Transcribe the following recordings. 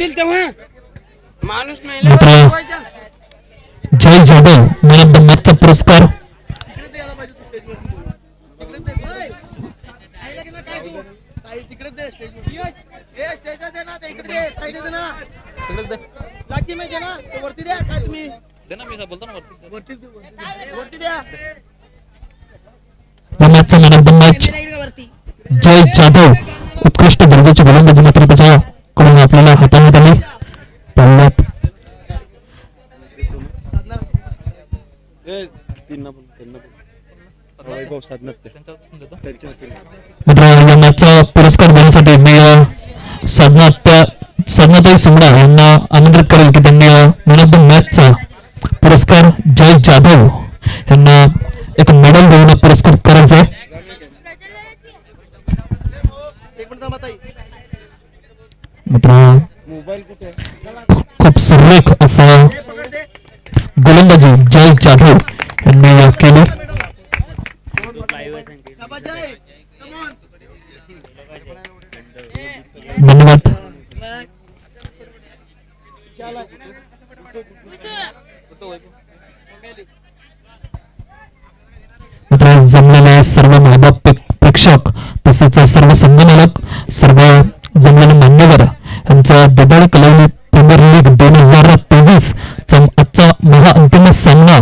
तेव्हा माणूस जय Jadhav man of the मॅचचा पुरस्कार. मॅचचा मॅन ऑफ द मॅच जय जाधव. उत्कृष्ट दर्जाची गोलंदाजी मात्र त्याच्याकडून आपल्याला हाताळण्यात आली. पहिल्यात या मॅचचा पुरस्कार देण्यासाठी मी साधनाताई सुमडा यांना आमंत्रित करेल की त्यांनी मॅन ऑफ द मॅचचा पुरस्कार जय जाधव यांना एक मेडल देऊन पुरस्कृत करायचा आहे. खूप सुरेख असा गोलंदाजी जय जाधव यांनी केली. धन्यवाद. जमलेले सर्व मायबाप प्रेक्षक तसेच सर्व संघमालक सर्व जमलेले मान्यवर यांचा दबाड कलावली प्रीमियर लीग 2023 चा आजचा महाअंतिम सामना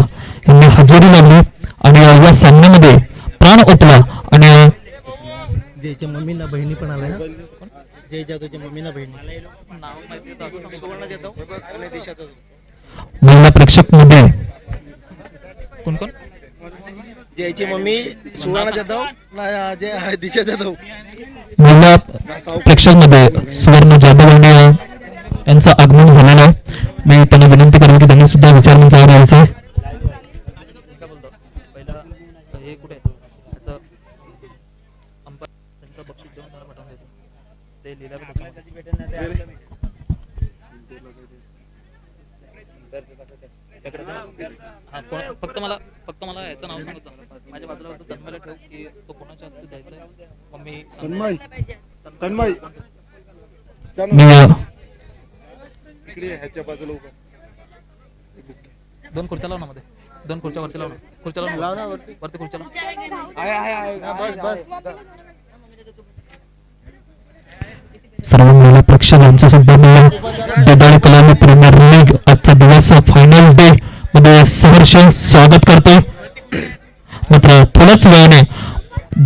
यांनी हजेरी लावली आणि या सामन्यामध्ये प्राण ओतला. आणि जयच्या मम्मीना बहिणी पण आल्या. जय जाधवच्या मम्मीना बहिणी महिला प्रेक्षक मध्ये कोण कोण जयची मम्मी सुवर्णा जाधव जय दिशा जाधव. महिला प्रेक्षक मध्ये सुवर्ण जाधव यांचं आगमन झालेलं आहे. मी त्यांना विनंती करेन की त्यांनी सुद्धा विचारमंचावर यायचं आहे. फक्त मला याचं नाव सांगतो. माझ्या बाजूला तन्मयला ठेव की तो कोणाच्या हस्ते द्यायचा आहे. मम्मी तन्मय दोन खुर्च्या लाव ना मध्ये. दोन खुर्च्या वरती लाव ना. खुर्च्या लाव वरती खुर्च्या सर्व महिला प्रेक्षकांचं सुद्धा देदाळी कलावली प्रीमियर लीग आजचा दिवस फायनल डे मध्ये सहर्ष स्वागत करते. मात्र थोड्याच वेळाने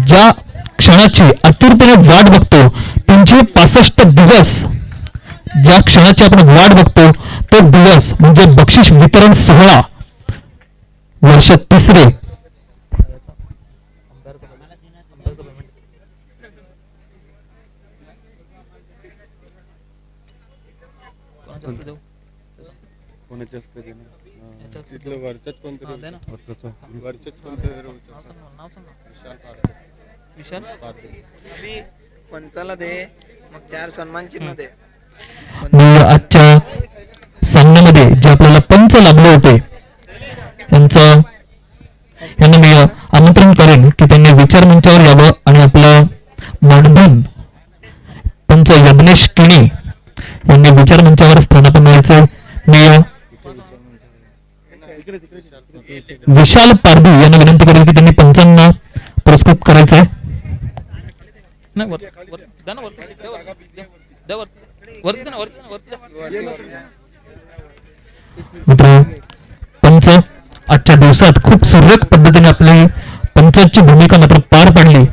ज्या क्षणाची आतुरतेने वाट बघतो 365 दिवस ज्या क्षणाची आपण वाट बघतो तो दिवस म्हणजे बक्षीस वितरण सोहळा वर्ष तिसरे. पंचाला दे मग 4 सन्मान चिन्ह दे. आजच्या सामन्यामध्ये जे आपल्याला पंच लाभले होते यांना मी आमंत्रण करेन की त्यांनी विचार मंचावर यावं आणि आपलं मानधन पंच यज्ञेश किणी यांनी विचार मंचावर स्थानापन्न व्हायचं. मी विशाल पारधी यांना विनंती करेन की त्यांनी पंचांना पुरस्कृत करायचंय. मित्र पंच आजच्या दिवसात खूप सुरेख पद्धतीने आपली पंचाची भूमिका मात्र पार पाडली.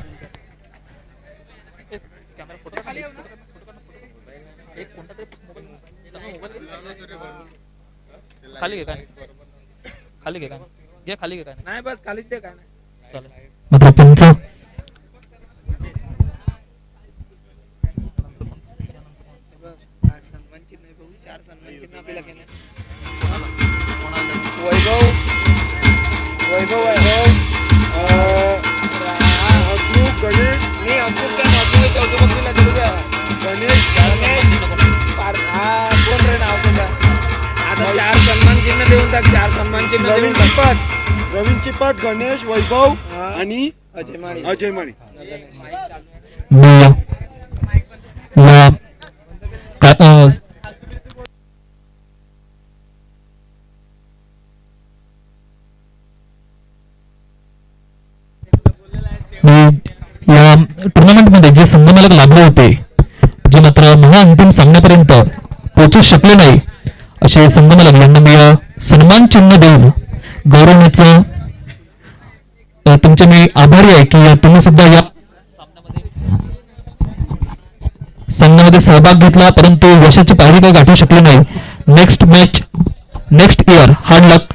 नाही बस खालीच दे काय नाही. मात्र पंच वैभव हसमुख गणेश मी हसमुख काय गणेश कोण रे नाव तुझं. आता 4 सन्मान चिन्ह देऊन टाक. 4 सन्मान चिन्ह देऊन रवीन चिपाट गणेश वैभव आणि अजय माळी. संघमालक लाभले होते, जे मात्र महाअंतिम सामन्यापर्यंत पोहोचू शकले नाही, असे संघमालक यांना मी सन्मान चिन्ह देऊन गौरवण्याचं तुमचे मी आभारी आहे की तुम्ही सुद्धा या सामन्यामध्ये सहभाग घेतला, परंतु यशाची पायरी काही गाठू शकले नाही. Next match next year hard luck.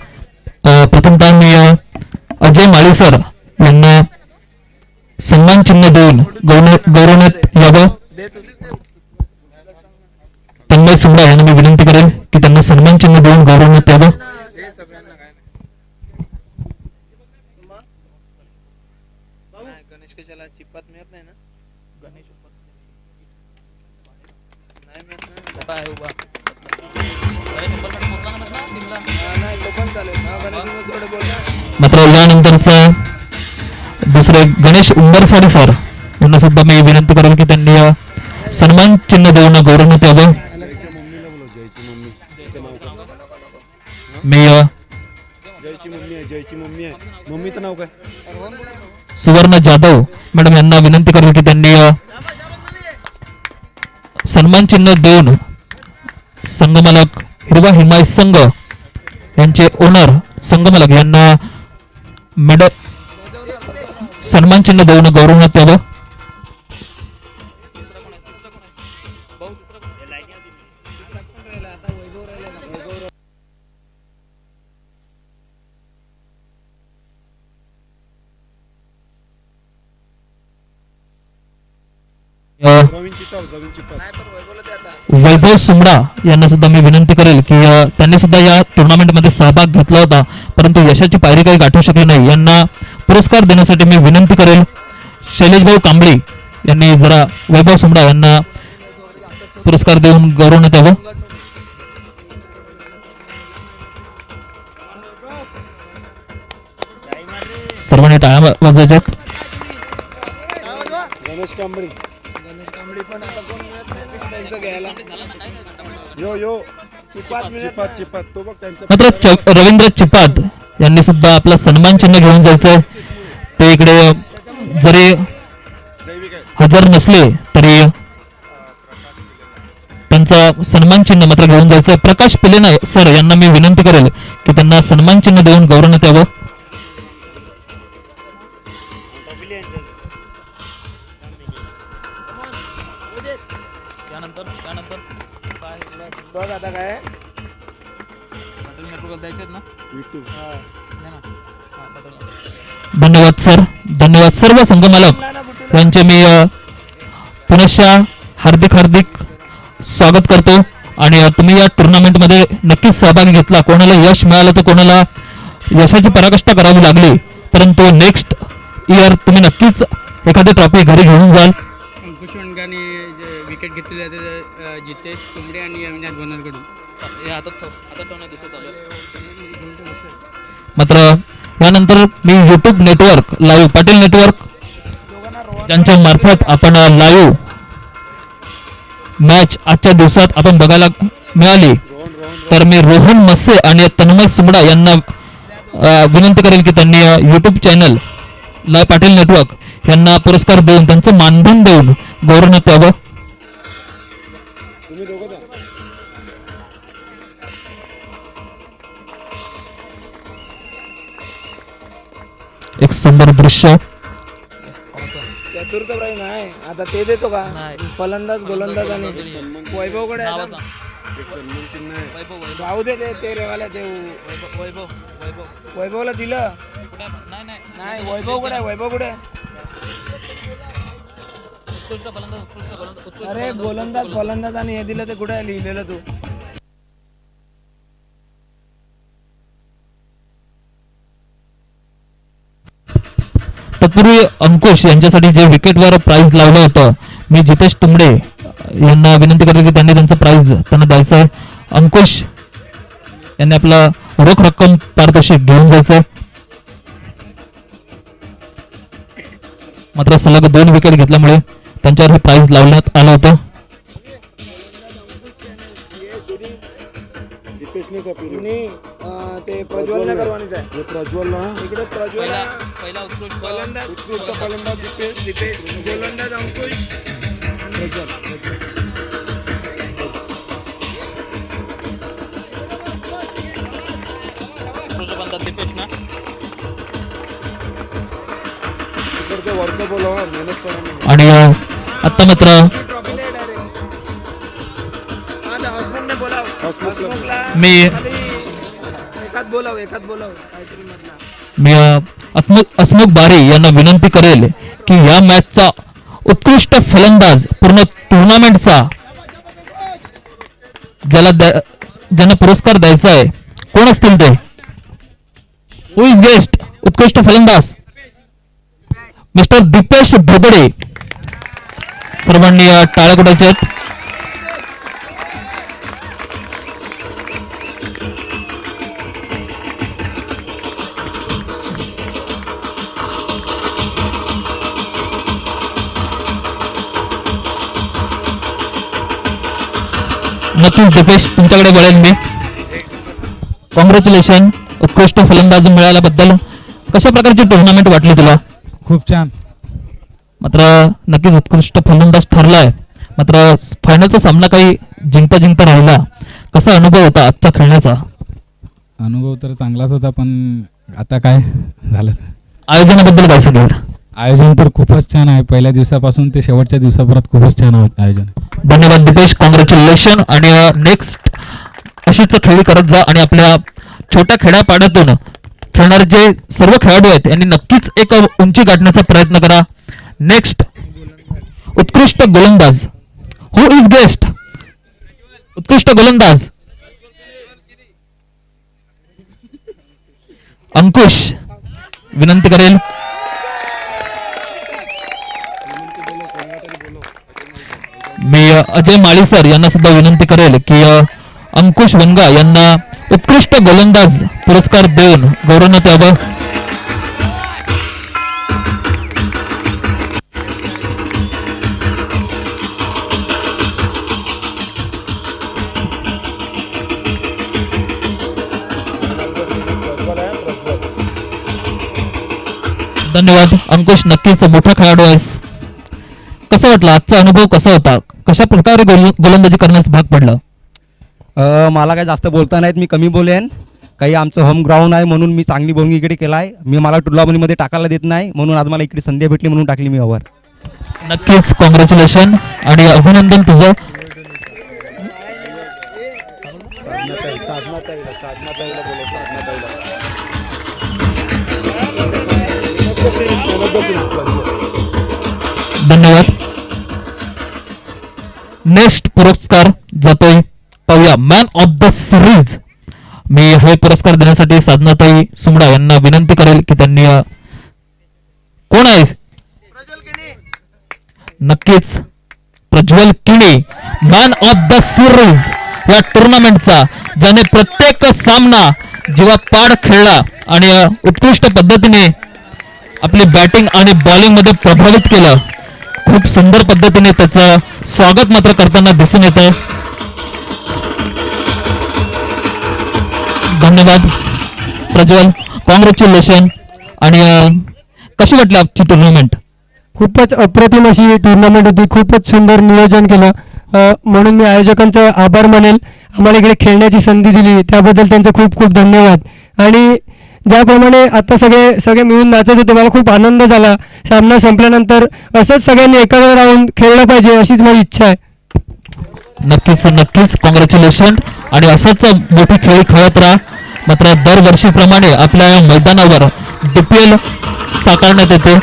प्रथमतः मी अजय माळी सर यांना सन्मान चिन्ह देऊन गौरवण्यात यावं. तन्मय सुमडा यांना मी विनंती करेल की त्यांना सन्मान चिन्ह देऊन गौरवण्यात यावं. गणेश कशाला चिप्पात मिळत नाही ना. गणेश नाही मिळत ना. मोठा आहे उभा. गणेश उंबरसाठी पोचला ना बसला टीमला. नाही तो पण चालेल हा गणेश थोडं बोलला. मात्र यानंतरचा दुसरे गणेश उंबरसाडे सर यांना सुद्धा मी विनंती करेल की त्यांनी सन्मान चिन्ह देऊन गौरवण्यात यावं. मी जयची मम्मी आहे, जयची मम्मी आहे. मम्मीचं नाव काय? सुवर्ण जाधव मॅडम यांना विनंती करेल की त्यांनी सन्मान चिन्ह देऊन संघमालक हिरवा हिमाय संघ यांचे ओनर संघमालक यांना मॅडम सन्मान चिन्ह देऊन गौरवण्यात यावं. रवीन चिताव, रवीन चिताव. नाही पण वैभवला दे आता. वैभव सुमडा यांना सुद्धा मी विनंती करेल की त्यांनी सुद्धा या टुर्नामेंटमध्ये सहभाग घेतला होता, परंतु यशाची पायरी काही गाठू शकली नाही. यांना पुरस्कार देण्यासाठी मी विनंती करेल शैलेशभाऊ कांबळे यांनी जरा वैभव सुमडा यांना पुरस्कार देऊन गौरवण्यात यावं. सर्वांनी टाळ्या वाजवायच्यात. गणेश कांबळी. गणेश कांबळी पण आता कोण मिळत नाही ना त्यांचं घ्यायला. यो यो चिपात मिळत चिपात नाही. चिपात तो बघ त्यांचा. मात्र रवींद्र चिपात यांनी सुद्धा आपला सन्मान चिन्ह घेऊन जायचंय. ते इकडे जरी दैविक आहे. हजर नसले तरी त्यांचा सन्मान चिन्ह मात्र घेऊन जायचं. प्रकाश पिलेना सर यांना मी विनंती करेल की त्यांना सन्मान चिन्ह देऊन गौरवण्यात यावं. त्यानंतर त्यानंतर काय बघ आता काय हॉटेल नेटवर्क द्यायचे आहेत ना. विटू. द्या ना. हा, हॉटेल. धन्यवाद सर, धन्यवाद सर्व संघमालक यांचे मी पुनश्च हार्दिक हार्दिक स्वागत करतो. आणि तुम्ही या टुर्नामेंटमध्ये नक्कीच सहभाग घेतला. कोणाला यश मिळालं तर कोणाला यशाची पराकाष्ठा करावी लागली, परंतु नेक्स्ट इयर तुम्ही नक्कीच एखादी ट्रॉफी घरी घेऊन जाल. अंकुश वनगाने जे विकेट घेतलेले आहे जितेश तुंबडे आणि अविनाश बनरकडून. हे हातात ठेवण्यात दिसत चालू आहे. मात्र यानंतर मी YouTube network live Patil network ज्यांच्या मार्फत आपण लाईव्ह मॅच आजच्या दिवसात आपण बघायला मिळाली, तर मी रोहन मस्से आणि तन्मय सुमडा यांना विनंती करेल की त्यांनी YouTube channel live Patil network यांना पुरस्कार देऊन त्यांचं मानधन देऊन गौरवण्यात यावं. तुम्ही दोघं जा. एक सुंदर दृश्य. चतुर्थ प्राईज नाही आता ते देतो का नाही. फलंदाज गोलंदाज आणि वैभवकडे आहे नावं आता. सांग. एक सन्मान चिन्ह आहे. वैभव वैभव राहू दे ते रेवाला ते वैभव वैभव वैभव वैभवला दिलं कुठे आहे? नाही नाही नाही. वैभवकडे आहे, वैभवकडे आहे. उत्कृष्ट फलंदाज उत्कृष्ट अरे गोलंदाज फलंदाज आणि हे दिलं ते कुठे आहे लिहिलेलं तू. तत्पूर्वी अंकुश यांच्यासाठी जे विकेटवर प्राइज लावलं होतं, मी जितेश तुंबडे यांना विनंती करतो की त्यांनी त्यांचं प्राइज त्यांना द्यायचं आहे. अंकुश यांनी आपला रोख रक्कम पारितोषिक घेऊन जायचंय. मात्र सलग 2 विकेट घेतल्यामुळे त्यांच्यावर हे प्राइज लावण्यात आलं होतं. दीपेशने का पिरियड. आणि ते प्रज्वल नगरवाणीचं आहे. हे प्रज्वल ना. इकडे प्रज्वल पहिला आहे. पहिला उत्कृष्ट फलंदाज उत्कृष्ट फलंदाज दीपेश. दीपेश गोलंदाज अंकुश ऋषभंतात दीपेश ना तिकडचं वरचं बोलावं मेहनत करा. आणि आता मात्र ट्रॉफी नाही डायरेक्ट. हा त्या हॉस्पिटलने बोलाव. हॉस्पिटलला मी एकात बोलाव काहीतरी मधला. मी हसमुख बारी यांना विनंती करेल की या मॅचचा उत्कृष्ट फलंदाज पूर्ण टुर्नामेंटचा ज्यांना पुरस्कार द्यायचा आहे कोण असतील ते हु इज गेस्ट उत्कृष्ट फलंदाज मिस्टर दीपेश भोगडे. सर्वांनी टाळ्या कुटायच्या आहेत. नक्कीच दीपेश तुमच्याकडे वळेल मी. कॉंग्रॅच्युलेशन उत्कृष्ट फलंदाज मिळाल्याबद्दल. कशा प्रकारची टुर्नामेंट वाटली तुला? खूप छान. मात्र नक्कीच उत्कृष्ट फलंदाज ठरलाय. मात्र फायनलचा सामना काही जिंकता राहिला. कसा अनुभव होता आजचा खेळण्याचा? अनुभव तर चांगलाच होता पण आता काय झालं. आयोजनाबद्दल काय सांगेल? आयोजन तर खूपच छान आहे. पहिल्या दिवसापासून ते शेवटच्या दिवसापर्यंत खूपच छान आयोजन. धन्यवाद दीपेश. कॉंग्रॅच्युलेशन. आणि नेक्स्ट अशीच खेळी करत जा आणि आपल्या छोट्या खेड्यापाड्यातून खेळणारे जे सर्व खेळाडू आहेत यांनी नक्कीच एक उंची गाठण्याचा प्रयत्न करा. नेक्स्ट उत्कृष्ट गोलंदाज हु इज गेस्ट उत्कृष्ट गोलंदाज अंकुश विनंती करेल. मी अजय माळी सर यांना सुद्धा विनंती करेल की अंकुश वनगा यांना उत्कृष्ट गोलंदाज पुरस्कार देऊन गौरवण्यात यावं. धन्यवाद अंकुश. नक्कीच मोठा खेळाडू आहेस. कसा वाटला आजचा अनुभव? कसा होता? कशा प्रकारे गोलंदाजी करण्यास भाग पडलं? मला काय जास्त बोलता नाहीत, मी कमी बोलेन. काही आमचं होम ग्राउंड आहे म्हणून मी चांगली बॉलिंग इकडे केला आहे. मी मला टुर्नामेंटमध्ये टाकायला देत नाही म्हणून आज मला इकडे संधी भेटली म्हणून टाकली मी ओव्हर. नक्कीच कॉंग्रॅच्युलेशन आणि अभिनंदन तुझं. धन्यवाद. नेक्स्ट पुरस्कार जातोय पाहूया मॅन ऑफ द सिरीज. मी हे पुरस्कार देण्यासाठी साधनाताई सुमडा यांना विनंती करेल की त्यांनी कोण आहे? नक्कीच प्रज्वल किणी मॅन ऑफ द सिरीज या टुर्नामेंटचा, ज्याने प्रत्येक सामना जीवापाड खेळला आणि उत्कृष्ट पद्धतीने आपली बॅटिंग आणि बॉलिंग मध्ये प्रभावित केलं. खूप सुंदर पद्धतीने त्याचं स्वागत मात्र करताना दिसून येतं. धन्यवाद प्रज्वल. कॉंग्रॅच्युलेशन. आणि कशी वाटली आजची टुर्नामेंट? खूपच अप्रतिम अशी टुर्नामेंट होती. खूपच सुंदर नियोजन केलं. म्हणून मी आयोजकांचा आभार मानेल. आम्हाला इकडे खेळण्याची संधी दिली त्याबद्दल त्यांचे खूप खूप धन्यवाद. आणि ज्याप्रमाणे आता सगळे मिळून नाचत होते, मला खूप आनंद झाला. सामना संपल्यानंतर असंच सगळ्यांनी एकत्र राहून खेळलं पाहिजे अशीच माझी इच्छा आहे. नक्कीच नक्कीच कॉंग्रॅच्युलेशन. आणि असंच मोठी खेळी खेळत राहा. मात्र दरवर्षीप्रमाणे आपल्या या मैदानावर DPL साकारण्यात येते.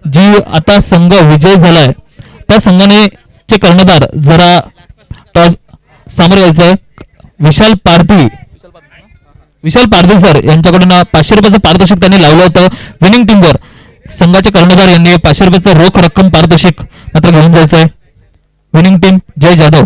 जी आता संघ विजय झालाय त्या संघाने चे कर्णधार जरा टॉस सामोरे यायचंय. विशाल पारधी सर यांच्याकडून 500 रुपयाचं पारितोषिक त्यांनी लावलं होतं विनिंग टीमवर. संघाचे कर्णधार यांनी 500 रुपयाचं रोख रक्कम पारितोषिक मात्र घेऊन जायचंय. विनिंग टीम जय जाधव.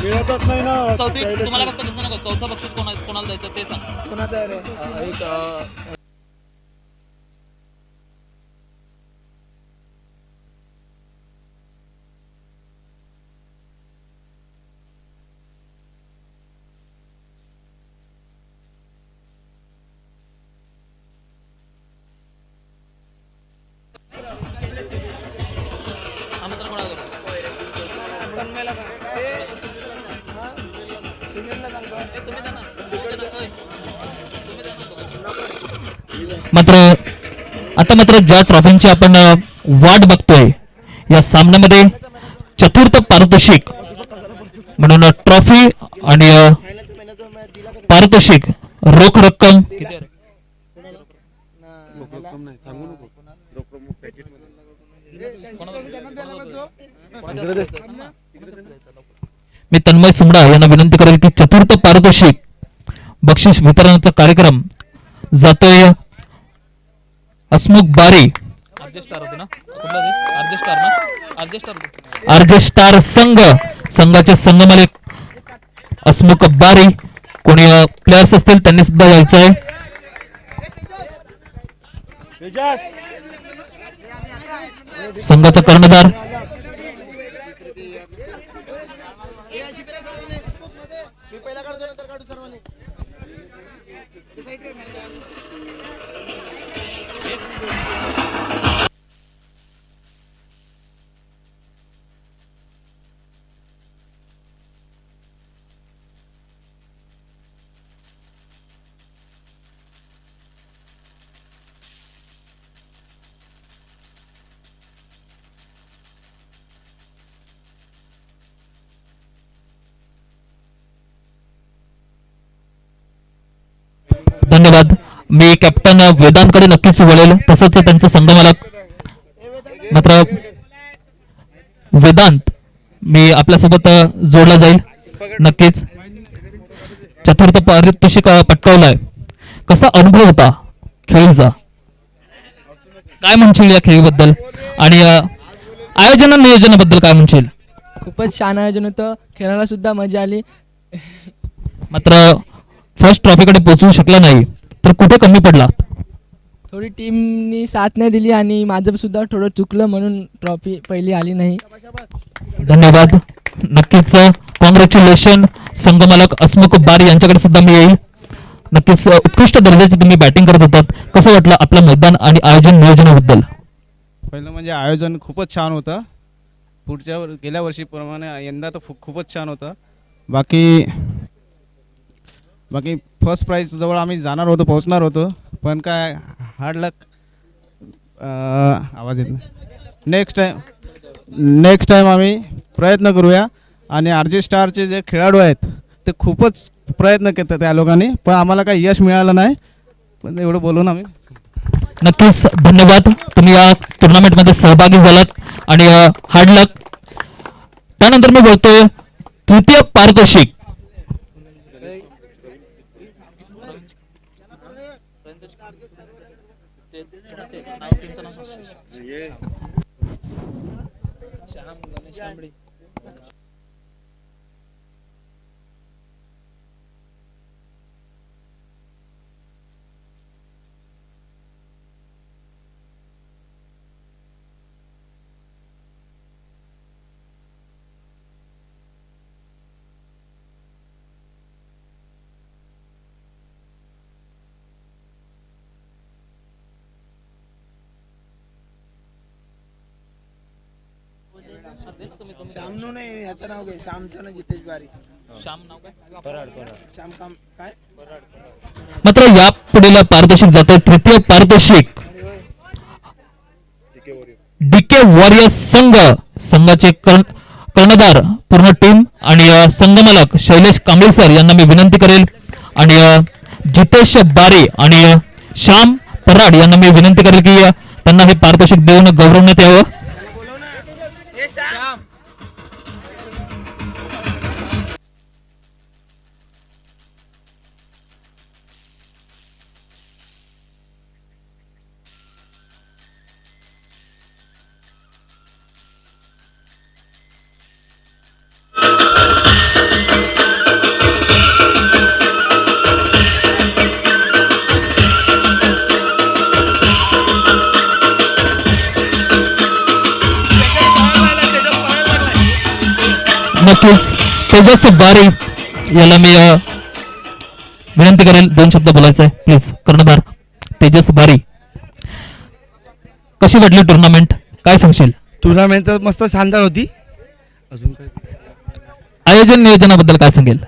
मिळतच नाही ना चौथी त्याला तुम्हाला फक्त तसं नको, चौथं बक्षीस कोणाला द्यायचं ते सांग. कोणाचं आहे रे? एक आमंत्रण कोणाला करू? तन्मयला सांग. हा? सुनीलला सांगतो. तुम्ही द्या ना. तुम्ही द्या ना. तुम्ही द्या ना. मात्र आता मात्र ज्या ट्रॉफींची आपण वाट बघतोय या सामन्यामध्ये चतुर्थ पारितोषिक म्हणून ट्रॉफी आणि पारितोषिक रोख रक्कम किती आहे रे? कोणाच्या द्यायचं? सांग ना. कोणाच्या द्यायचं? लवकर. मी तन्मय सुमडा यांना विनंती करेल की चतुर्थ पारितोषिक बक्षीस वितरणाचा कार्यक्रम जातोय हसमुख बारी आरजे स्टार होते ना, कुठला ते? आरजे स्टार ना, आरजे स्टार होते. आरजे स्टार संघाचे संघमालक हसमुख बारी. कोणी प्लेयर्स असतील त्यांनी सुद्धा यायचं आहे. तेजस संघाचा कर्णधार धन्यवाद. मी कॅप्टन वेदांतकडे नक्कीच वळेल, तसंच त्यांचं संघमालक. मात्र वेदांत मी आपल्यासोबत जोडला जाईल नक्कीच. चतुर्थ पारितोषिक पटकावलाय, कसा अनुभव होता खेळीचा? काय म्हणशील या खेळीबद्दल आणि आयोजन नियोजनाबद्दल काय म्हणशील? खूपच छान आयोजन होतं, खेळायला सुद्धा मजा आली. मात्र फर्स्ट ट्रॉफीकडे पोहोचू शकला नाही, तर कुठे कमी पडला? थोडी टीमनी साथ नाही दिली आणि माझं सुद्धा थोडं चुकलं म्हणून ट्रॉफी पहिली आली नाही. धन्यवाद. नक्कीच कॉंग्रॅच्युलेशन संघमालक हसमुख बारी यांच्याकडे सुद्धा मी येईल. नक्कीच उत्कृष्ट दर्जाची तुम्ही बॅटिंग करत होतात. कसं वाटलं आपलं मैदान आणि आयोजन नियोजनाबद्दल? पहिलं म्हणजे आयोजन खूपच छान होतं, गेल्या वर्षीप्रमाणे यंदा तर खूपच छान होतं. बाकी फर्स्ट प्राईज जवळ आम्ही जाणार होतो, पोहोचणार होतो, पण काय हार्ड लक. आवाज येत नाही. नेक्स्ट टाईम आम्ही प्रयत्न करूया. आणि आरजे स्टारचे जे खेळाडू आहेत ते खूपच प्रयत्न केले त्या लोकांनी, पण आम्हाला काही यश मिळालं नाही. पण एवढं बोलून आम्ही नक्कीच धन्यवाद. तुम्ही या टुर्नामेंटमध्ये सहभागी झालात आणि हार्ड लक. त्यानंतर मी बोलतोय तृतीय पारितोषिक ते कोणाचे नाव, टीमचं नाव सांग. श्याम गणेश कांबळे. श्यामनू नाही, ह्याचं नाव घे, श्यामचं ना जितेश बारी. श्याम नाव काय? श्याम काम काय? मात्र या पुढील पारितोषिक जाते तृतीय पारितोषिक डीके वॉरियर्स संघाचे कर्णधार पूर्ण टीम आणि संघमालक शैलेश कांबळे सर यांना मी विनंती करेल आणि जितेश बारे आणि श्याम पराड यांना मी विनंती करेल की त्यांना हे पारितोषिक देऊन गौरवण्यात यावं. नक्कीच तेजस बारी याला मी विनंती करेल 2 शब्द बोलायचं आहे प्लीज. कर्णधार तेजस बारी, कशी वाटली टुर्नामेंट, काय सांगशील? टुर्नामेंट तर मस्त शानदार होती. अजून काय आयोजन नियोजनाबद्दल काय सांगेल?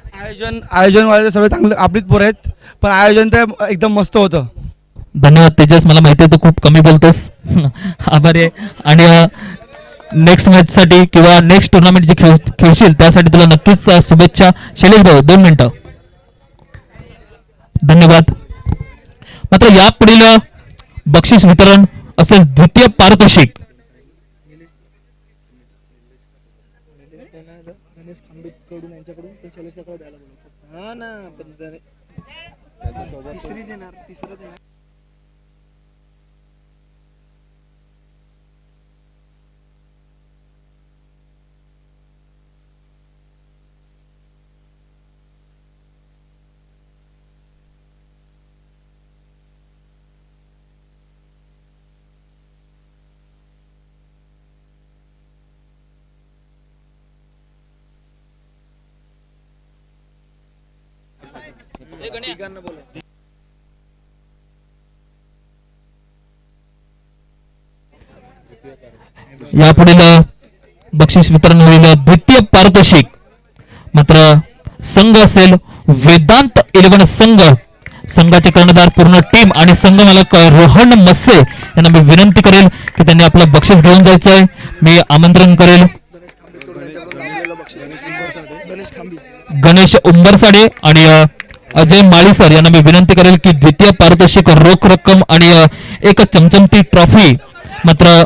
आयोजन वाले सर्व चांगले आपलीच पोरं आहेत, पण आयोजन तर एकदम मस्त होतं. धन्यवाद तेजस, मला माहिती आहे तू खूप कमी बोलतोस. आभारी आहे. आणि नेक्स्ट मॅच साठी किंवा नेक्स्ट टुर्नामेंट जे खेळशील त्यासाठी तुला नक्कीच शुभेच्छा. शैलेश भाऊ 2 मिनिटं. धन्यवाद. मात्र यापुढील बक्षीस वितरण असेल द्वितीय पारितोषिक. हा ना पण तिसरी देणार, तिसरं देणार. यापुढील बक्षीस वितरण होईल द्वितीय पारितोषिक. मात्र संघ असेल वेदांत 11 संघ. संघाचे कर्णधार पूर्ण टीम आणि संघ मालक रोहन मस्से यांना मी विनंती करेल की त्यांनी आपलं बक्षीस घेऊन जायचंय. मी आमंत्रण करेल गणेश उंबरसाडे आणि अजय माळीसर यांना मी विनंती करेल की द्वितीय पारितोषिक रोख रक्कम आणि एक चमचमती ट्रॉफी मात्र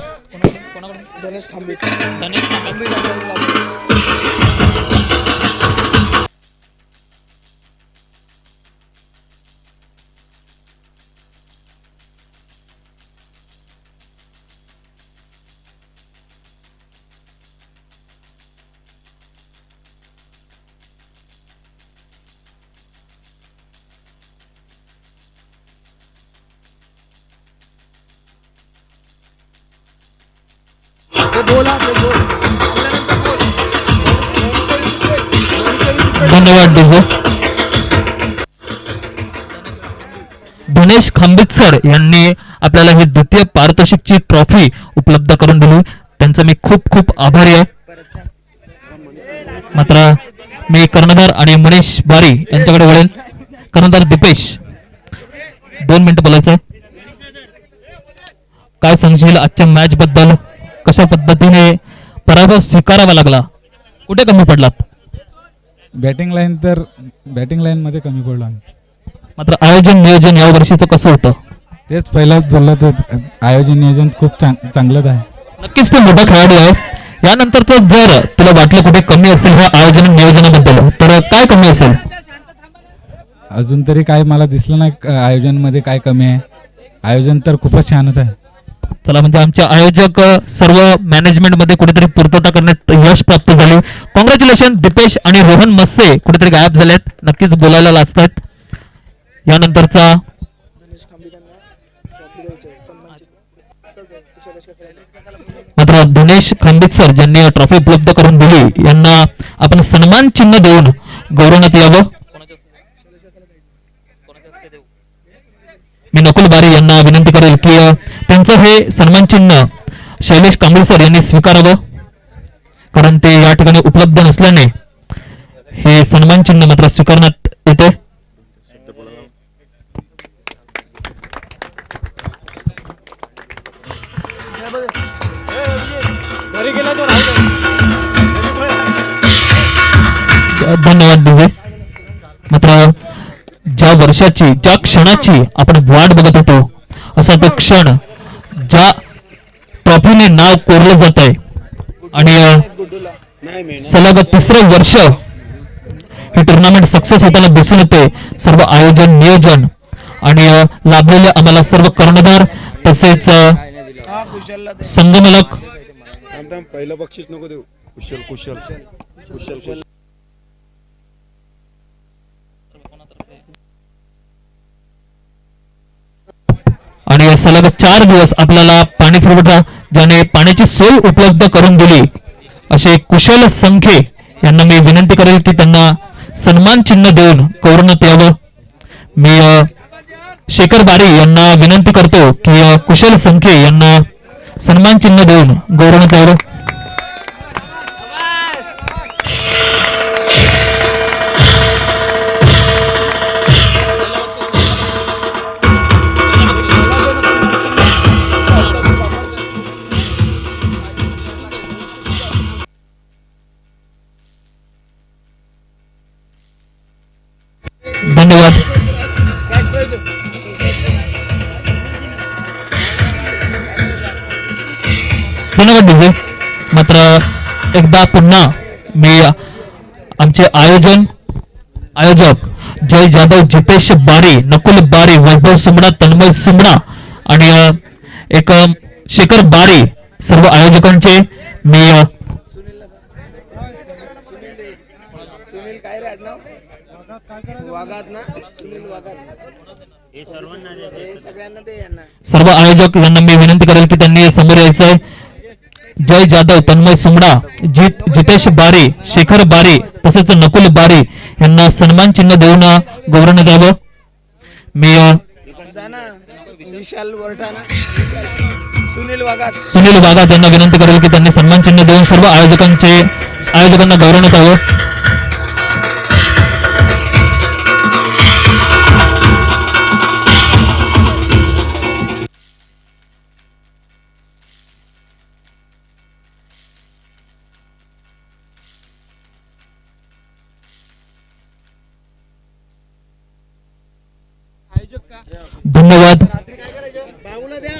धन्यवाद डीजे. धनेश खांबितसर यांनी आपल्याला ही द्वितीय पारितोषिकची ट्रॉफी उपलब्ध करून दिली, त्यांचा मी खूप खूप आभारी आहे. मात्र मी कर्णधार आणि मनीष बारी यांच्याकडे वळेल. कर्णधार दीपेश 2 मिनिटं बोलायचं आहे. काय सांगशील आजच्या मॅच बद्दल, कशा पद्धतीने पराभव स्वीकारावा लागला, कुठे कमी पडलात? बॅटिंग लाईन मध्ये कमी पडलो आम्ही. मात्र आयोजन नियोजन या वर्षीचं कसं होतं? तेच पहिलाच बोललो तर आयोजन नियोजन खूप चांगलंच आहे. नक्कीच तो मोठा खेळाडू आहे. यानंतरचं जर तुला वाटलं कुठे कमी असेल ह्या आयोजन नियोजनाबद्दल तर काय कमी असेल? अजून तरी काय मला दिसलं नाही आयोजन मध्ये काय कमी आहे. आयोजन तर खूपच छानच आहे. चला म्हणजे आमचे आयोजक सर्व मॅनेजमेंट मध्ये कुठेतरी पूर्तता करण्यात यश प्राप्त झाले. कॉंग्रॅच्युलेशन दीपेश आणि रोहन मस्से कुठेतरी गायब झालेत, नक्कीच बोलायला लाजतात. यानंतरचा मात्र दिनेश खांबितसर ज्यांनी ट्रॉफी उपलब्ध करून दिली यांना आपण सन्मान चिन्ह देऊन गौरवण्यात यावं. मी नकुल बारी यांना विनंती करेल की त्यांचं हे सन्मान चिन्ह शैलेश कांबळेसर यांनी स्वीकारावं, कारण ते या ठिकाणी उपलब्ध नसल्याने हे सन्मान चिन्ह मात्र स्वीकारण्यात येते. धन्यवाद डीजे. मात्र ज्या वर्षाची ज्या क्षणाची आपण वाट बघत होतो असा तो क्षण ज्या ट्रॉफीने नाव कोरलं जात आहे आणि सलग 3रं वर्ष हे टुर्नामेंट सक्सेस होताना दिसून येते. सर्व आयोजन नियोजन आणि लाभलेले आम्हाला सर्व कर्णधार तसेच संघमालक. पहिलं बक्षीस नको देऊ. कुशल कुशल कुशल कुशल आणि सलग 4 दिवस आपल्याला पाणी पुरवठा ज्याने पाण्याची सोय उपलब्ध करून दिली असे कुशल संख्ये यांना मी विनंती करेल की त्यांना सन्मान चिन्ह देऊन गौरवण्यात यावं. मी शेखर बारी यांना विनंती करतो की कुशल संखे यांना सन्मान चिन्ह देऊन गौरवण्यात यावं. धन्यवाद. धन्यवाद डीजे. मात्र एकदा पुन्हा मी आमचे आयोजक जय जाधव, जितेश बारी, नकुल बारी, वैभव सुमडा, तन्मय सुमडा आणि एक शेखर बारी सर्व आयोजकांचे मी सुनील काय रे आडनाव? वाघात ना, सुनील वाघात. हे सर्वांना दे, हे सगळ्यांना दे यांना. सर्व आयोजक यांना मी विनंती करेल की त्यांनी समोर यायचंय. जय जाधव, तन्मय सुमडा, जितेश बारी, शेखर बारी तसेच नकुल बारी यांना सन्मान चिन्ह देऊन गौरवण्यात यावं. मी विशाल वरठाना, सुनील वाघात यांना विनंती करेल की त्यांनी सन्मान चिन्ह देऊन सर्व आयोजकांना गौरवण्यात यावं. धन्यवाद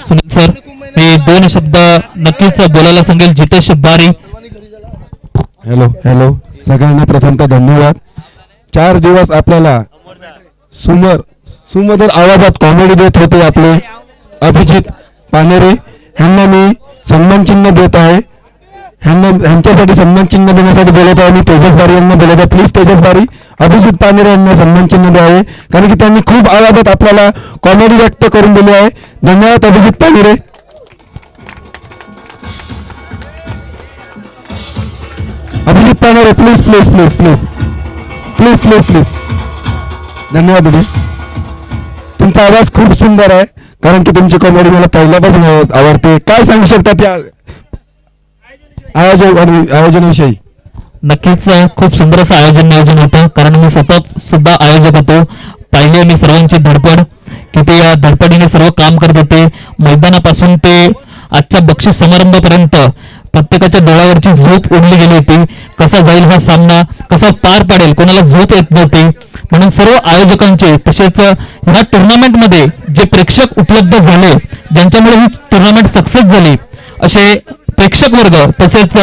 सुनील सर. मी 2 शब्द नक्कीच बोलायला सांगेल. जितेश बारी. हॅलो सगळ्यांना प्रथमतः धन्यवाद. 4 दिवस आपल्याला सुमधुर आवाजात कॉमेडी देत होते आपले अभिजित पानेरे. ह्यांना मी सन्मान चिन्ह देत आहे. ह्यांच्यासाठी सन्मान चिन्ह देण्यासाठी बोलत आहे मी तेजस बारी यांना बोलत आहे. प्लीज तेजस बारी, अभिजित पानेरे यांना सन्मान चिन्ह द्यावे कारण की त्यांनी खूप आवाजात आपल्याला कॉमेडी व्यक्त करून दिली आहे. धन्यवाद Abhijit Panere. Abhijit Panere please please please please please please please. धन्यवाद दीदी. तुमचा आवाज खूप सुंदर आहे कारण की तुमची कॉमेडी मला पहिल्यापासून आवडते. काय सांगू शकता त्या आयोजनाविषयी? नक्कीच खूप सुंदर असं नियोजन होतं कारण मी स्वतः सुद्धा आयोजक होतो. पाहिले मी सर्वांची धडपड, की ते या धडपडीने सर्व काम करत होते. मैदानापासून ते आजच्या बक्षीस समारंभापर्यंत प्रत्येकाच्या डोळ्यावरची झोप उडली गेली होती. कसा जाईल हा सामना, कसा पार पाडेल, कोणाला झोप येत नव्हती. म्हणून सर्व आयोजकांचे तसेच ह्या टुर्नामेंटमध्ये जे प्रेक्षक उपलब्ध झाले, ज्यांच्यामुळे ही टुर्नामेंट सक्सेस झाली, असे प्रेक्षक वर्ग तसेच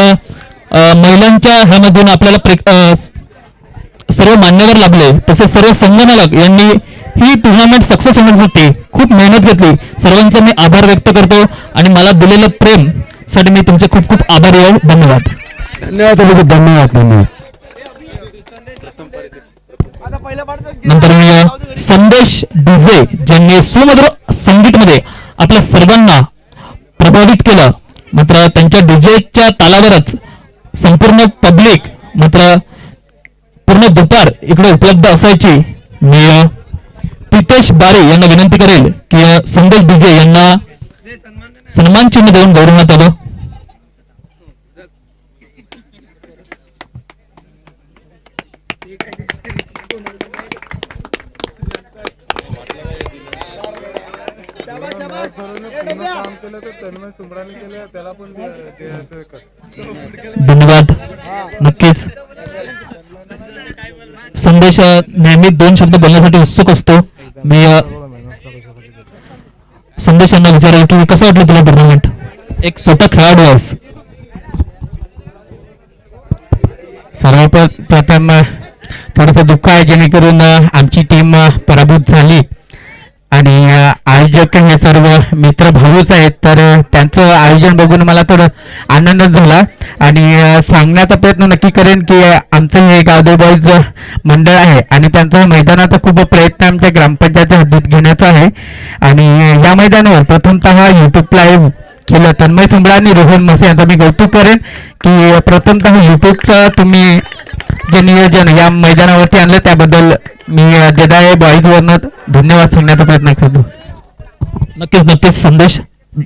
महिलांच्या ह्यामधून आपल्याला सर्व मान्यवर लाभले, तसेच सर्व संघनालक यांनी ही टुर्नामेंट सक्सेस होण्यासाठी खूप मेहनत घेतली. सर्वांचे मी आभार व्यक्त करतो आणि मला दिलेलं प्रेम साठी मी तुमचे खूप खूप आभारी आहे. धन्यवाद. धन्यवाद धन्यवाद धन्यवाद. नंतर मी संदेश डीजे ज्यांनी सुमधुर संगीतमध्ये आपल्या सर्वांना प्रभावित केलं. मात्र त्यांच्या डीजेच्या तालावरच संपूर्ण पब्लिक मात्र पूर्ण दुपार इकडे उपलब्ध असायची. मी प्रितेश बारे यांना विनंती करेल की संदेश डीजे यांना सन्मान चिन्ह देऊन गौरवण्यात यावं. धन्यवाद. नक्कीच संदेश नेहमी 2 शब्द बोलण्यासाठी उत्सुक असतो. मी संदेश यांना विचारेल की कसं वाटलं तुला टुर्नामेंट? एक स्वतः खेळाडू आहेस. सर्वप्रथम थोडंसं दुःख आहे जेणेकरून आमची टीम पराभूत झाली आणि आयोजक हे सर्व मित्र भाऊच आहेत, तर त्यांचं आयोजन बघून मला थोडं आनंद झाला आणि सांगण्याचा प्रयत्न नक्की करेन की आमचं हे गावदे बॉईज मंडळ आहे आणि त्यांचा मैदानाचा खूप प्रयत्न आमच्या ग्रामपंचायतच्या हद्दीत घेण्याचा आहे. आणि या मैदानावर प्रथमतः यूट्यूब लाईव्ह केलं तन्मय सुंबळा आणि रोहन मसे यांचा मी कौतुक करेन की प्रथमतः यूट्यूबचा तुम्ही जे नियोजन या मैदानावरती आणलं त्याबद्दल मी जदाय बॉईजवरनं धन्यवाद सांगण्याचा प्रयत्न करतो. नक्कीच संदेश,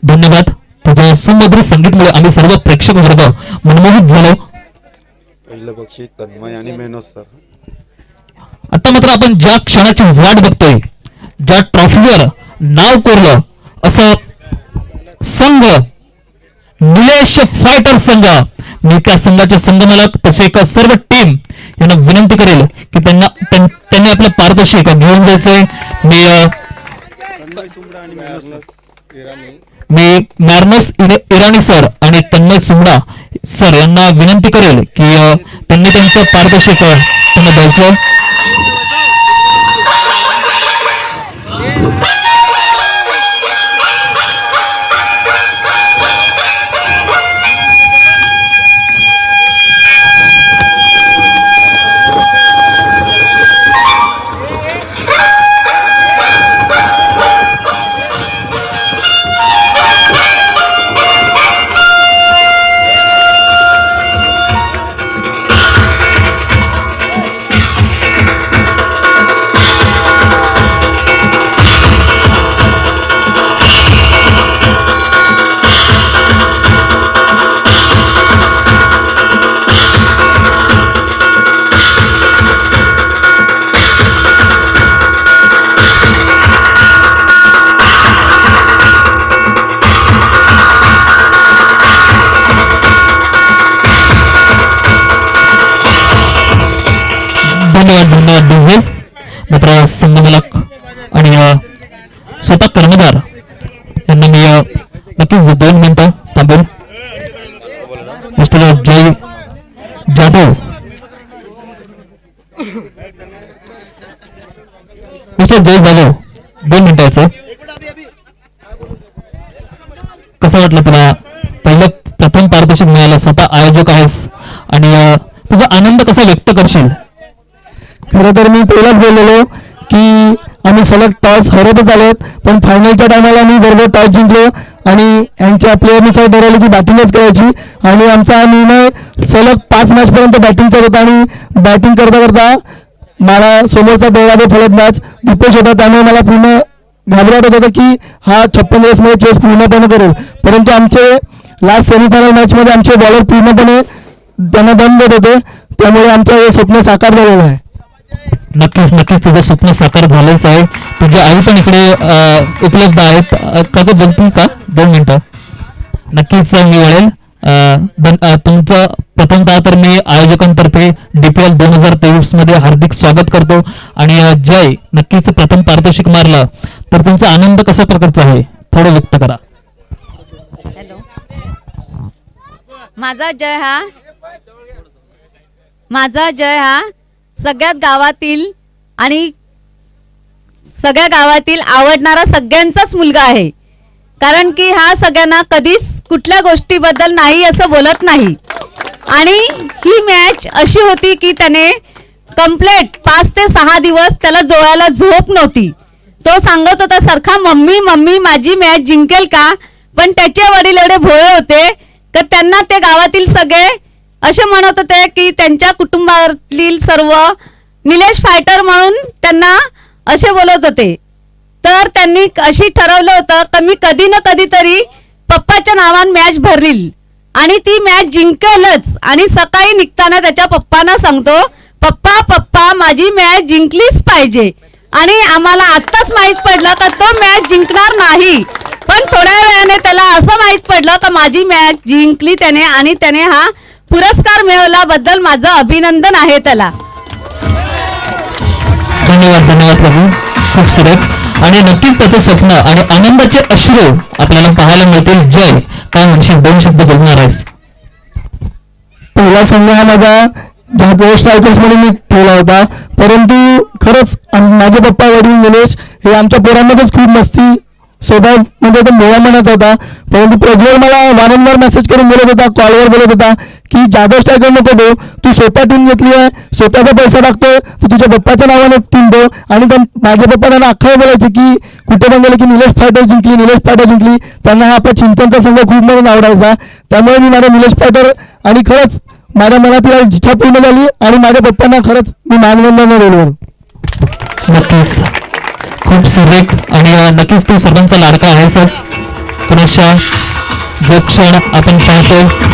धन्यवाद. तुझ्या सुमधुर संगीतमुळे आम्ही सर्व प्रेक्षक वर्ग मनमोहित झालो. पहिलं बक्षीस तन्मय आणि मेहनत सर. आता मात्र आपण ज्या क्षणाची वाट बघतोय, ज्या ट्रॉफीवर नाव कोरलं असं संघ निलेश फायटर संघ, मी त्या संघाचे संघमालक तसे एक सर्व टीम यांना विनंती करेल की त्यांनी आपलं पारदर्शक घेऊन जायचंय. मी मॅर्नस इराणी सर आणि तन्मय सुमडा सर यांना विनंती करेल की त्यांनी त्यांचं पारदर्शक त्यांना द्यायचं. धन्यवाद डिझेल मात्र संघमालक आणि स्वतः कर्मधार यांना मी नक्कीच 2 मिनिटं थांबेल. मिस्टर जय जाधव, मिस्टर जय जाधव 2 मिनिटाचं. कसं वाटलं तुला? प्रथम पारितोषिक मिळालं, स्वतः आयोजक आहेस आणि तुझा आनंद कसा व्यक्त करशील? खरं तर मी पहिलाच बोललेलो की आम्ही सलग टॉस हरतच आलोत, पण फायनलच्या टायमाला मी बरोबर टॉस जिंकलो आणि यांच्या प्लेअरनुसार ठरवलं की बॅटिंगच करायची आणि आमचा हा निर्णय सलग 5 मॅचपर्यंत बॅटिंगचा होता आणि बॅटिंग करता करता मला समोरचा देवादे फलंदाज दीपेश होता, त्यामुळे मला पूर्ण घाबरत होत होतं की हा 56 दिवसमध्ये चेस पूर्णपणे करेल, परंतु आमचे लास्ट सेमीफायनल मॅचमध्ये आमचे बॉलर पूर्णपणे त्यांना दम देत होते, त्यामुळे आमचं हे स्वप्न साकार झालेलं आहे. नक्कीच तुझं स्वप्न साकार झालंच आहे. तुझी आई पण इकडे उपलब्ध आहेत का? ते बोलतील का? 2 मिनिटं. नक्कीच मी वळेल. तुमचं प्रथमतः तर मी आयोजकांतर्फे DPL 2023 मध्ये हार्दिक स्वागत करतो आणि जय नक्कीच प्रथम पारितोषिक मारलं तर तुमचा आनंद कशा प्रकारचा आहे थोडं व्यक्त करा. हॅलो, माझा जय हा सगळ्या गावातील आवडणारा सगळ्यांचाच मुलगा आहे, कारण की हा सगळ्यांना कधीच कुठल्या गोष्टीबद्दल नाही असं बोलत नाही. आणि ही मॅच अशी होती की त्याने कंप्लीट 5 ते 6 दिवस त्याला डोळ्याला झोप नव्हती. तो सांगत होता सारखा मम्मी माझी मॅच जिंकेल का, पण त्याचे वडील एवढे भोळे होते तर त्यांना ते गावातील सगळे असे म्हणत होते की त्यांच्या कुटुंबातील सर्व निलेश फायटर म्हणून त्यांना असे बोलत होते. तर त्यांनी अशी ठरवलं होतं की मी कधी ना कधीतरी पप्पाच्या नावाने मॅच भरली आणि ती मॅच जिंकेलच. आणि सकाळी निघताना त्याच्या पप्पांना सांगतो, पप्पा माझी मॅच जिंकलीच पाहिजे. आणि आम्हाला आत्ताच माहीत पडलं का तो मॅच जिंकणार नाही, पण थोड्या वेळाने त्याला असं माहीत पडलं का माझी मॅच जिंकली त्याने आणि त्याने हा पुरस्कार मिळवल्याबद्दल माझं अभिनंदन आहे त्याला. धन्यवाद प्रभू, खूप सुरेख. आणि नक्कीच त्याचं स्वप्न आणि आनंदाचे अश्रू आपल्याला पाहायला मिळतील. जय, काय म्हणशील? 2 शब्द बोलणार आहेस. पहिला संघ हा माझा जाधव स्ट्रायकर्स म्हणून मी ठेवला होता, परंतु खरंच माझे पप्पा वडील निलेश हे आमच्या पोरांमध्येच खूप मस्ती स्वभाव म्हणजे तो मोळा मनाचा होता, परंतु प्रज्वल मला वारंवार मेसेज करून बोलत होता, कॉलवर बोलत होता की जाधव स्ट्रायकर नको देऊ, तू स्वतः टीम घेतली आहे, स्वतःचा पैसा टाकतोय, तू तुझ्या पप्पाच्या नावाने टीम दो. आणि माझे पप्पा त्यांना अख्खा बोलायचे की कुठे पण गेले की निलेश फायटर जिंकली. त्यांना हा आपला चिंतनचा संघ खूप म्हणून आवडायचा, त्यामुळे मी माझा निलेश फायटर आणि खरंच माझ्या मनातील इच्छा पूर्ण झाली आणि माझ्या पप्पांना खरंच मी मानवंदना बोलवतो. नक्कीच खूप सुरेख आणि नक्कीच तो सर्वांचा लाडका आहेसच. पुनश्च जो क्षण आपण पाहतो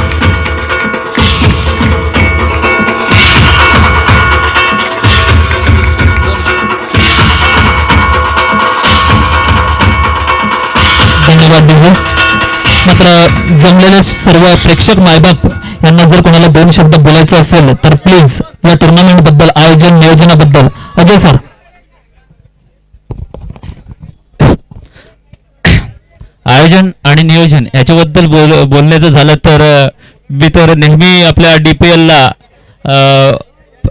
धन्यवाद डीजे. मात्र जमलेले सर्व प्रेक्षक मायबाप यांना जर कोणाला 2 शब्द बोलायचे असेल तर प्लीज या टुर्नामेंट बद्दल, आयोजन नियोजनाबद्दल अजय सर. आयोजन आणि नियोजन याच्याबद्दल बोलण्याचं झालं तर मी तर नेहमी आपल्या DPLला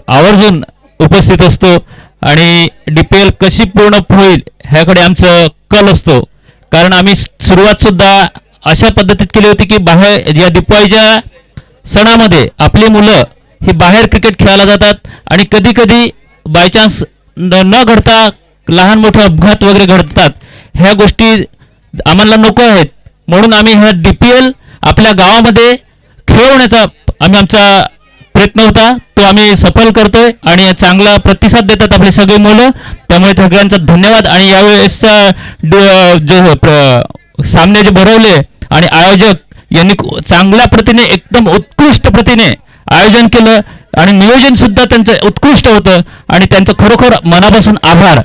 आवर्जून उपस्थित असतो आणि DPL कशी पूर्ण होईल ह्याकडे आमचं कल असतो. कारण आम्ही सुरुवात सुद्धा अशा पद्धतीत केली होती की बाहेर या दिपाळीच्या सणामध्ये आपली मुलं ही बाहेर क्रिकेट खेळायला जातात आणि कधी कधी बायचान्स न घडता लहान मोठे अपघात वगैरे घडतात. ह्या गोष्टी आम्हाला नको आहेत म्हणून आम्ही ह्या DPL आपल्या गावामध्ये खेळवण्याचा आमचा प्रयत्न होता, तो आम्ही सफल करतोय आणि चांगला प्रतिसाद देतात आपले सगळे मुलं. त्यामुळे सगळ्यांचा धन्यवाद. आणि यावेळेसचा जे सामने जे भरवले आणि आयोजक यांनी चांगल्या प्रतीने एकदम उत्कृष्ट प्रतीने आयोजन केलं आणि नियोजन सुद्धा त्यांचं उत्कृष्ट होतं आणि त्यांचं खरोखर मनापासून आभार.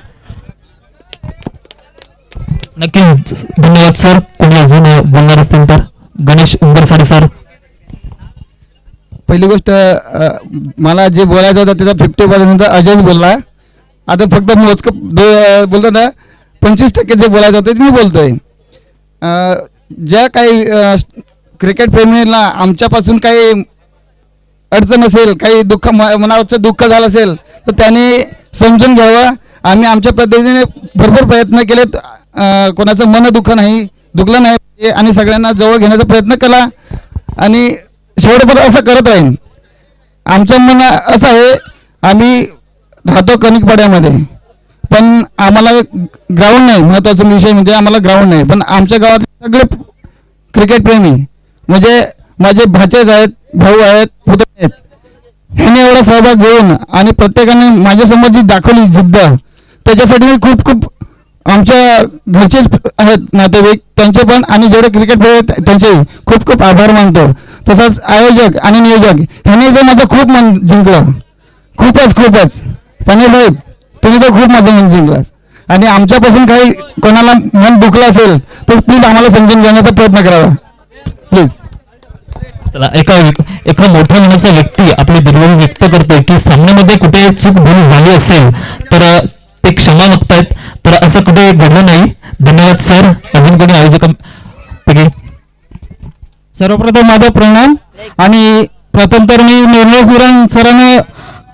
नक्कीच धन्यवाद सर. कोणी अजून बोलणार असतील तर गणेश उंगरसारे सर. पहिली गोष्ट मला जे बोलायचं होतं त्याचा 50% अजयच बोलला. आता फक्त मोजकं बोलतो ना 25% जे बोलायचं होतं ते मी बोलतोय. ज्या काही क्रिकेट प्रेमीला आमच्यापासून काही अडचण असेल, काही दुःख मनावरचं दुःख झालं असेल तर त्याने समजून घ्यावं. आम्ही आमच्या पद्धतीने भरपूर प्रयत्न केलेत, कोणाचं मन दुखलं नाही आणि सगळ्यांना जवळ घेण्याचा प्रयत्न केला आणि शेवटपर्यंत असं करत राहीन. आमचं मन असं आहे, आम्ही राहतो कणिकपाड्यामध्ये पण आम्हाला ग्राउंड नाही. महत्त्वाचा विषय म्हणजे आम्हाला ग्राउंड नाही. पण आमच्या गावात सगळे क्रिकेट प्रेमी म्हणजे माझे भाचेच आहेत, भाऊ आहेत, पुतळे आहेत, ह्याने एवढा सहभाग घेऊन आणि प्रत्येकाने माझ्यासमोर जी दाखवली जिद्द त्याच्यासाठी मी खूप खूप आमच्या घरचेच आहेत नातेवाईक त्यांचे पण आणि जेवढे क्रिकेट प्लेयर आहेत त्यांचे खूप खूप आभार मानतो. तसंच आयोजक आणि नियोजक ह्याने जर माझं खूप मन जिंकलं, खूपच पनीर तुम्ही तर खूप माझं मन जिंकलास आणि आमच्यापासून काही कोणाला मन दुखलं असेल तर प्लीज आम्हाला समजून घेण्याचा प्रयत्न करावा प्लीज. चला, एका मोठ्या मनाचा व्यक्ती आपली दिलगिरी व्यक्त करतोय की सामन्यामध्ये कुठे चूक भूल झाली असेल तर ते क्षमा मागतायत. तर असं कुठे घडलं नाही. धन्यवाद सर. अजून कोणी आयोजकांपैकी? सर्वप्रथम माझा प्रणाम आणि प्रथम तर मी निर्मल सरांने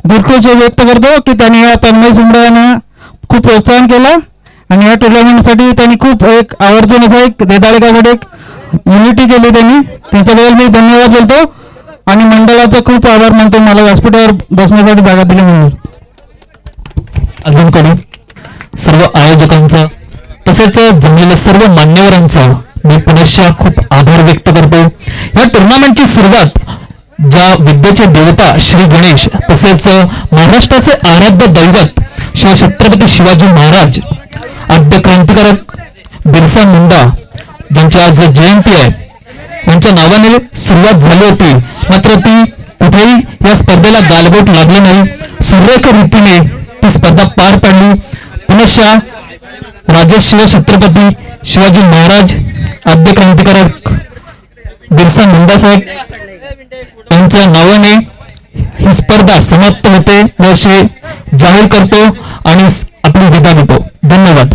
भरपूर व्यक्त करतो की त्यांनी या तन्मय सुंदरांना खूप प्रोत्साहन केलं आणि या टुर्नामेंटसाठी त्यांनी खूप एक आवर्जून असं एक देदाळीकडे एक युनिटी केली त्यांनी. त्यांच्याबद्दल मी धन्यवाद बोलतो आणि मंडळाचा खूप आभार मानतो मला व्यासपीठावर बसण्यासाठी जागा दिली म्हणून. अजून कोणी? सर्व आयोजकांचा तसेच जमलेल्या सर्व मान्यवरांचा मी पुनश्च खूप आभार व्यक्त करतो. या टुर्नामेंटची सुरुवात ज्या विद्येचे देवता श्री गणेश तसेच महाराष्ट्राचे आराध्य दैवत शिवछत्रपती शिवाजी महाराज, आद्य क्रांतिकारक बिरसा मुंडा ज्यांची आज जयंती आहे यांच्या नावाने सुरुवात झाली होती. मात्र ती कुठेही या स्पर्धेला गालबोट लागली नाही. सुरेख रीतीने ती स्पर्धा पार पडली. पुनश्च राजे शिवछत्रपती शिवाजी महाराज, आद्य क्रांतिकारक बिरसा मुंडा साहेब यांच्या नावाने ही स्पर्धा समाप्त होते व असे जाहीर करतो आणि आपली विदा देतो. धन्यवाद.